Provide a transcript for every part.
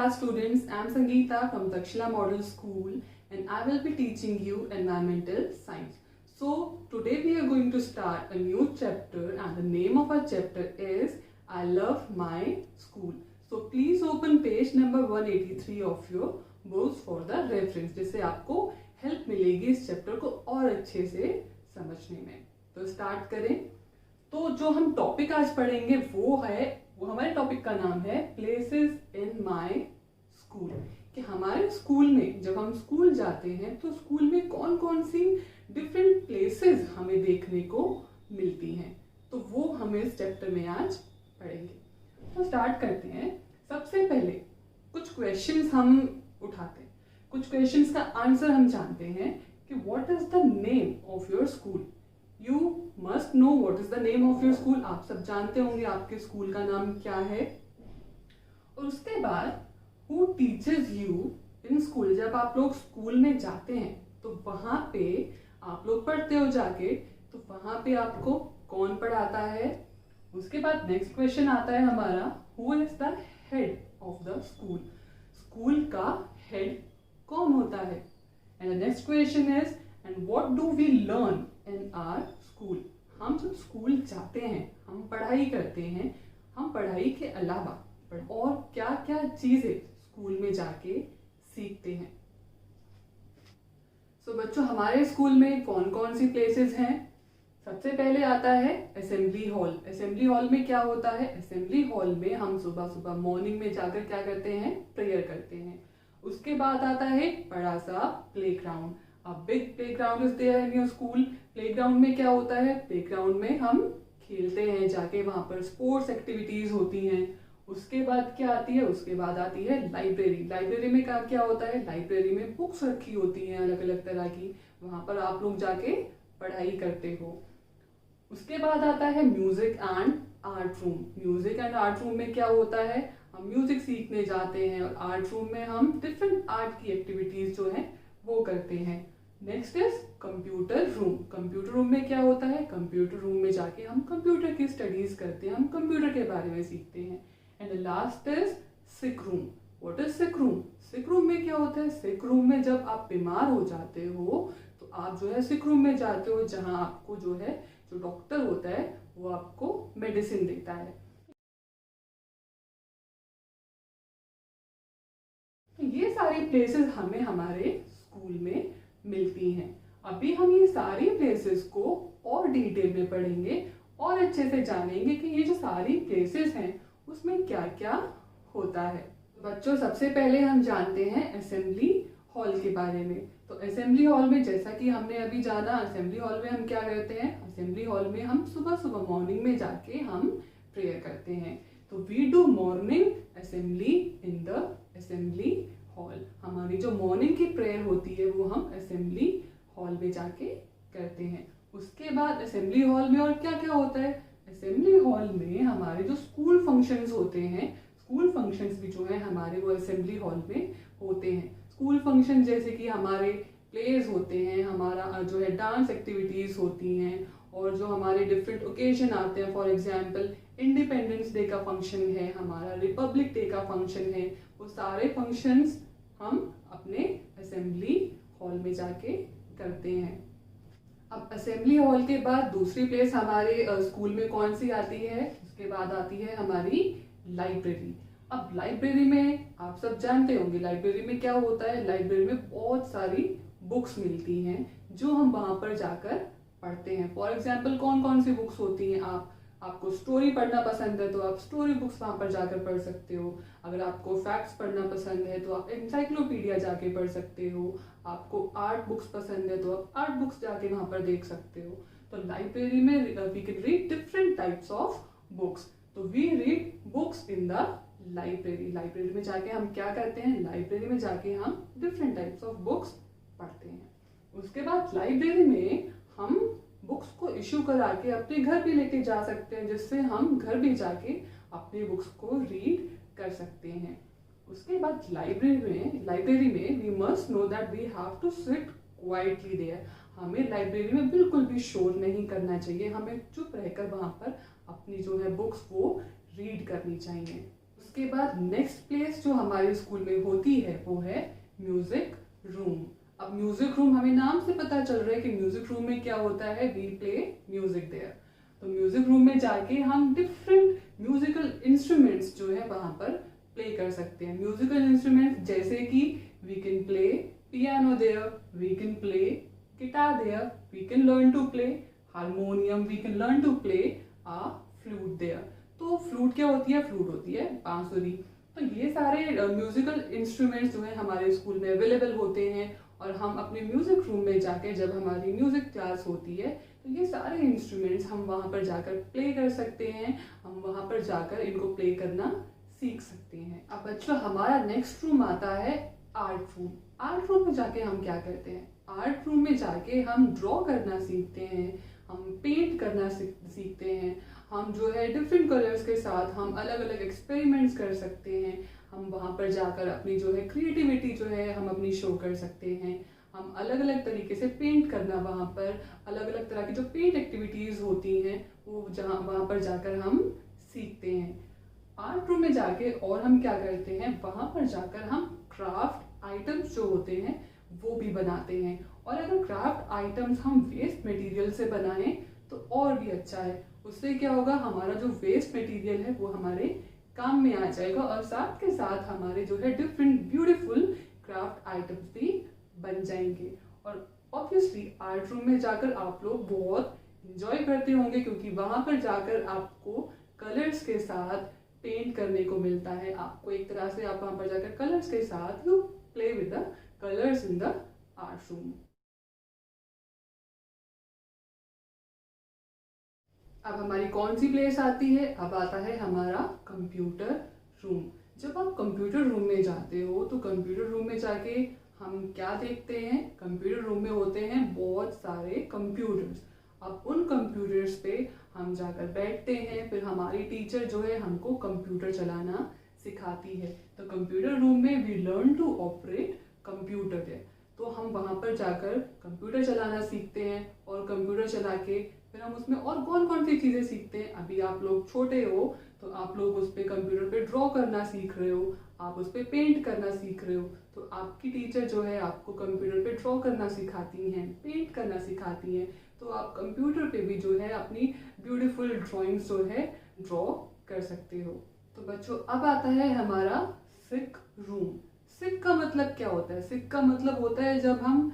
class students, I am Sangeeta from Takshila Model School and I will be teaching you environmental science. So today we are going to start a new chapter and the name of our chapter is I Love My School. So please open page number 183 of your books for the reference, जिससे आपको help मिलेगी इस chapter को और अच्छे से समझने में। तो स्टार्ट करें। तो जो हम टॉपिक आज पढ़ेंगे वो हमारे टॉपिक का नाम है प्लेसेस इन माय स्कूल। कि हमारे स्कूल में जब हम स्कूल जाते हैं तो स्कूल में कौन कौन सी डिफरेंट प्लेसेस हमें देखने को मिलती हैं, तो वो हम इस चैप्टर में आज पढ़ेंगे। तो स्टार्ट करते हैं। सबसे पहले कुछ क्वेश्चंस हम उठाते हैं, कुछ क्वेश्चंस का आंसर हम जानते हैं कि what is the name of your school. You must know what is the name of your school. आप सब जानते होंगे आपके स्कूल का नाम क्या है। और उसके बाद who teachers you in school. जब आप लोग स्कूल में जाते हैं तो वहां पे आप लोग पढ़ते हो जाके, तो वहां पे आपको कौन पढ़ाता है। उसके बाद नेक्स्ट क्वेश्चन आता है हमारा, who is the head of the school. School का हेड कौन होता है। And the next question is and what do we learn in our school. हम जब स्कूल जाते हैं, हम पढ़ाई करते हैं, हम पढ़ाई के अलावा और क्या क्या चीजें स्कूल में जाके सीखते हैं। सो बच्चों, हमारे स्कूल में कौन कौन सी प्लेसेस हैं। सबसे पहले आता है असेंबली हॉल। असेंबली हॉल में क्या होता है। असेंबली हॉल में हम सुबह सुबह मॉर्निंग में जाकर क्या करते हैं, प्रेयर करते हैं। उसके बाद आता है बड़ा सा प्लेग्राउंड। अब big playground is there in your school. Playground में क्या होता है, प्लेग्राउंड में हम खेलते हैं जाके, वहां पर स्पोर्ट्स एक्टिविटीज होती हैं। उसके बाद क्या आती है, उसके बाद आती है लाइब्रेरी। लाइब्रेरी में क्या क्या होता है, लाइब्रेरी में बुक्स रखी होती हैं अलग अलग तरह की, वहां पर आप लोग जाके पढ़ाई करते हो। उसके बाद आता है music and art room. Music and art room में क्या होता है, हम म्यूजिक सीखने जाते हैं और आर्ट रूम में हम डिफरेंट आर्ट की एक्टिविटीज जो है वो करते हैं। Next is computer room. Computer room में क्या होता है, कंप्यूटर रूम में जाके हम कंप्यूटर की स्टडीज करते हैं, हम कंप्यूटर के बारे में सीखते हैं। And last is sick room. What is sick room. Sick room में क्या होता है, सिक रूम में जब आप बीमार हो जाते हो तो आप जो है सिक रूम में जाते हो, जहां आपको जो है जो डॉक्टर होता है वो आपको मेडिसिन देता है। ये सारी प्लेसेस हमें हमारे स्कूल में मिलती हैं। अभी हम ये सारी प्लेसेस को और डिटेल में पढ़ेंगे और अच्छे से जानेंगे कि ये जो सारी प्लेसेस हैं उसमें क्या क्या होता है। बच्चों, सबसे पहले हम जानते हैं असेंबली हॉल के बारे में। तो असेंबली हॉल में जैसा कि हमने अभी जाना, असेंबली हॉल में हम क्या करते हैं, असेंबली हॉल में हम सुबह सुबह मॉर्निंग में जाके हम प्रेयर करते हैं। तो we do morning assembly in the assembly hall. हमारी जो मॉर्निंग की प्रेयर होती है वो हम असेंबली हॉल में जाके करते हैं। उसके बाद असेंबली हॉल में और क्या क्या होता है, असेंबली हॉल में हमारे जो स्कूल फंक्शंस होते हैं, स्कूल फंक्शंस भी जो है हमारे वो असेंबली हॉल में होते हैं। स्कूल फंक्शन जैसे कि हमारे प्लेज होते हैं, हमारा जो है डांस एक्टिविटीज होती हैं, और जो हमारे डिफरेंट ओकेजन आते हैं, फॉर एग्जांपल इंडिपेंडेंस डे का फंक्शन है, हमारा रिपब्लिक डे का फंक्शन है, वो सारे फंक्शंस हम अपने असेंबली हॉल में जाके करते हैं। अब असेंबली हॉल के बाद दूसरी प्लेस हमारे स्कूल में कौन सी आती है, उसके बाद आती है हमारी लाइब्रेरी। अब लाइब्रेरी में आप सब जानते होंगे लाइब्रेरी में क्या होता है। लाइब्रेरी में बहुत सारी बुक्स मिलती हैं जो हम वहां पर जाकर पढ़ते हैं। फॉर एग्जाम्पल कौन कौन सी बुक्स होती हैं, आपको स्टोरी पढ़ना पसंद है तो आप स्टोरी बुक्स वहां पर जाकर पढ़ सकते हो। अगर आपको फैक्ट्स पढ़ना पसंद है तो आप एनसाइक्लोपीडिया जाके पढ़ सकते हो। आपको आर्ट बुक्स पसंद है तो आप आर्ट बुक्स जाके वहां पर देख सकते हो। तो लाइब्रेरी में we can read different types of books. तो we read books in the library. Library में जाके हम क्या करते हैं, लाइब्रेरी में जाके हम डिफरेंट टाइप्स ऑफ बुक्स पढ़ते हैं। उसके बाद लाइब्रेरी में हम बुक्स को इश्यू करा के अपने घर भी लेके जा सकते हैं, जिससे हम घर भी जाके अपने बुक्स को रीड कर सकते हैं। उसके बाद लाइब्रेरी में we must know that we have to sit quietly there. हमें लाइब्रेरी में बिल्कुल भी शोर नहीं करना चाहिए, हमें चुप रहकर वहां पर अपनी जो है बुक्स वो रीड करनी चाहिए। उसके बाद नेक्स्ट प्लेस जो हमारे स्कूल में होती है वो है म्यूजिक रूम। अब म्यूजिक रूम हमें नाम से पता चल रहा है कि म्यूजिक रूम में क्या होता है, वी प्ले म्यूजिक देयर। तो म्यूजिक रूम में जाके हम डिफरेंट म्यूजिकल इंस्ट्रूमेंट्स जो है वहां पर प्ले कर सकते हैं। म्यूजिकल इंस्ट्रूमेंट्स जैसे कि we can play piano there, we can play guitar there, we can learn to play harmonium, we can learn to play a flute there. तो फ्लूट क्या होती है? फ्लूट होती है बांसुरी। तो ये सारे म्यूजिकल इंस्ट्रूमेंट्स जो है हमारे स्कूल में अवेलेबल होते हैं और हम अपने म्यूजिक रूम में जाके जब हमारी म्यूजिक क्लास होती है तो ये सारे इंस्ट्रूमेंट्स हम वहाँ पर जाकर प्ले कर सकते हैं, हम वहाँ पर जाकर इनको प्ले करना सीख सकते हैं। अब बच्चों हमारा नेक्स्ट रूम आता है आर्ट रूम। आर्ट रूम में जाके हम क्या करते हैं? आर्ट रूम में जाके हम ड्रॉ करना सीखते हैं, हम पेंट करना सीखते हैं, हम जो है डिफरेंट कलर्स के साथ हम अलग अलग एक्सपेरिमेंट्स कर सकते हैं। हम वहाँ पर जाकर अपनी जो है क्रिएटिविटी जो है हम अपनी शो कर सकते हैं। हम अलग अलग तरीके से पेंट करना, वहाँ पर अलग अलग तरह की जो पेंट एक्टिविटीज़ होती हैं वो जहाँ वहाँ पर जाकर हम सीखते हैं। आर्ट रूम में जाके और हम क्या करते हैं? वहाँ पर जाकर हम क्राफ्ट आइटम्स जो होते हैं वो भी बनाते हैं। और अगर क्राफ्ट आइटम्स हम वेस्ट मटेरियल से बनाएं तो और भी अच्छा है। उससे क्या होगा? हमारा जो वेस्ट मटेरियल है वो हमारे काम में आ जाएगा और साथ के साथ हमारे जो है डिफरेंट ब्यूटीफुल क्राफ्ट आइटम्स भी बन जाएंगे। और ऑब्वियसली आर्ट रूम में जाकर आप लोग बहुत इंजॉय करते होंगे क्योंकि वहां पर जाकर आपको कलर्स के साथ पेंट करने को मिलता है। आपको एक तरह से आप वहां पर जाकर कलर्स के साथ you play with the colours in the art room. अब हमारी कौन सी प्लेस आती है? अब आता है हमारा कंप्यूटर रूम। जब आप कंप्यूटर रूम में जाते हो तो कंप्यूटर रूम में जाके हम क्या देखते हैं? कंप्यूटर रूम में होते हैं बहुत सारे कंप्यूटर्स। अब उन कंप्यूटर्स पे हम जाकर बैठते हैं, फिर हमारी टीचर जो है हमको कंप्यूटर चलाना सिखाती है। तो कंप्यूटर रूम में we learn to operate computer है। तो हम वहाँ पर जाकर कंप्यूटर चलाना सीखते हैं और कंप्यूटर चला के फिर हम उसमें और कौन कौन सी चीज़ें सीखते हैं। अभी आप लोग छोटे हो तो आप लोग उस पर कंप्यूटर पे ड्रॉ करना सीख रहे हो, आप उस पर पेंट करना सीख रहे हो। तो आपकी टीचर जो है आपको कंप्यूटर पे ड्रॉ करना सिखाती हैं, पेंट करना सिखाती हैं। तो आप कंप्यूटर पे भी जो है अपनी ब्यूटीफुल ड्राइंग्स जो है ड्रॉ कर सकते हो। तो बच्चों अब आता है हमारा सिक रूम। सिक का मतलब क्या होता है? सिक का मतलब होता है जब हम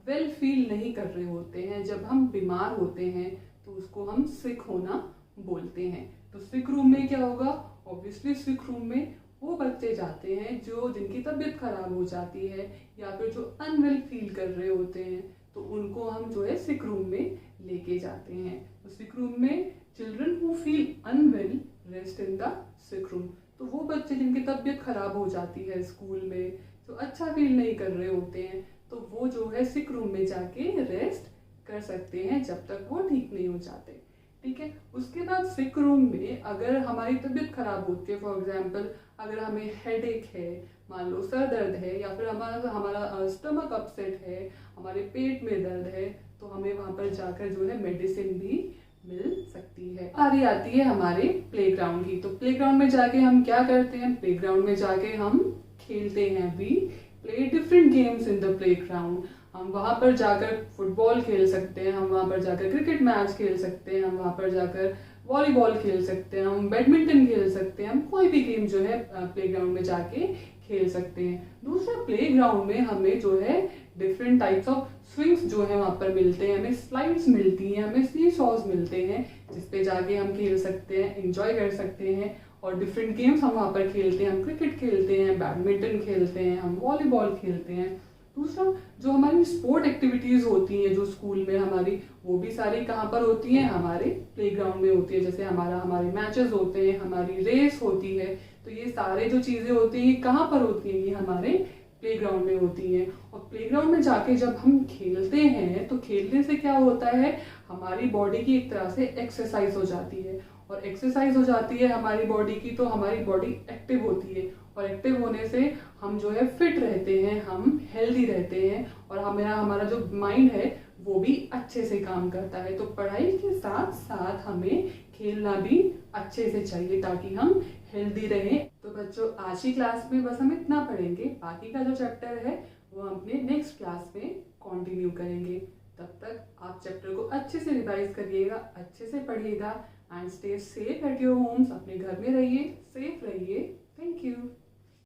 वेल फील नहीं कर रहे होते हैं, जब हम बीमार होते हैं तो उसको हम सिक होना बोलते हैं। तो सिक रूम में क्या होगा? ऑब्वियसली सिक रूम में वो बच्चे जाते हैं जो जिनकी तबीयत खराब हो जाती है या फिर जो अनवेल फील कर रहे होते हैं, तो उनको हम जो है सिक रूम में लेके जाते हैं। तो सिक रूम में children who feel unwell rest in the sick room. तो वो बच्चे जिनकी तबीयत खराब हो जाती है स्कूल में, जो अच्छा फील नहीं कर रहे होते हैं, तो वो जो है सिक रूम में जाके रेस्ट कर सकते हैं जब तक वो ठीक नहीं हो जाते। ठीक है। उसके बाद सिक रूम में अगर हमारी तबीयत खराब होती है, फॉर एग्जांपल अगर हमें हेडेक है, मान लो सर दर्द है, या फिर हमारा स्टमक अपसेट है, हमारे पेट में दर्द है, तो हमें वहाँ पर जाकर जो है मेडिसिन भी मिल सकती है। आरी आती है हमारे प्लेग्राउंड की। तो प्लेग्राउंड में जाके हम क्या करते हैं? प्लेग्राउंड में जाके हम खेलते हैं। We play different games in the playground. हम वहाँ पर जाकर फुटबॉल खेल सकते हैं, हम वहाँ पर जाकर क्रिकेट मैच खेल सकते हैं, हम वहाँ पर जाकर वॉलीबॉल खेल सकते हैं, हम बैडमिंटन खेल सकते हैं, हम कोई भी गेम जो है प्लेग्राउंड में जाके खेल सकते हैं। दूसरा, प्लेग्राउंड में हमें जो है डिफरेंट टाइप्स ऑफ स्विंग्स जो है वहाँ पर मिलते हैं, हमें स्लाइड्स मिलती हैं, हमें सी सॉज मिलते हैं जिसपे जाके हम खेल सकते हैं, एंजॉय कर सकते हैं। और डिफरेंट गेम्स हम वहाँ पर खेलते हैं, हम क्रिकेट खेलते हैं, बैडमिंटन खेलते हैं, हम वॉलीबॉल खेलते हैं। दूसरा, जो हमारी स्पोर्ट एक्टिविटीज़ होती हैं जो स्कूल में हमारी, वो भी सारी कहाँ पर होती हैं? हमारे प्लेग्राउंड में होती है। जैसे हमारे मैचेस होते हैं, हमारी रेस होती है, तो ये सारे जो चीज़ें होती हैं ये कहाँ पर होती हैं? ये हमारे प्लेग्राउंड में होती हैं। और प्लेग्राउंड में जाके जब हम खेलते हैं तो खेलने से क्या होता है? हमारी बॉडी की एक तरह से एक्सरसाइज हो जाती है, और एक्सरसाइज हो जाती है हमारी बॉडी की तो हमारी बॉडी एक्टिव होती है, और एक्टिव होने से हम जो है फिट रहते हैं, हम हेल्दी रहते हैं, और हमारा जो माइंड है वो भी अच्छे से काम करता है। तो पढ़ाई के साथ साथ हमें खेलना भी अच्छे से चाहिए ताकि हम हेल्दी रहें। तो बच्चों आज की क्लास में बस हम इतना पढ़ेंगे, बाकी का जो चैप्टर है वो हम अपने नेक्स्ट क्लास में कंटिन्यू करेंगे। तब तक आप चैप्टर को अच्छे से रिवाइज करिएगा, अच्छे से पढ़िएगा and stay safe at your homes. अपने घर में रहिए, सेफ रहिए। Thank you.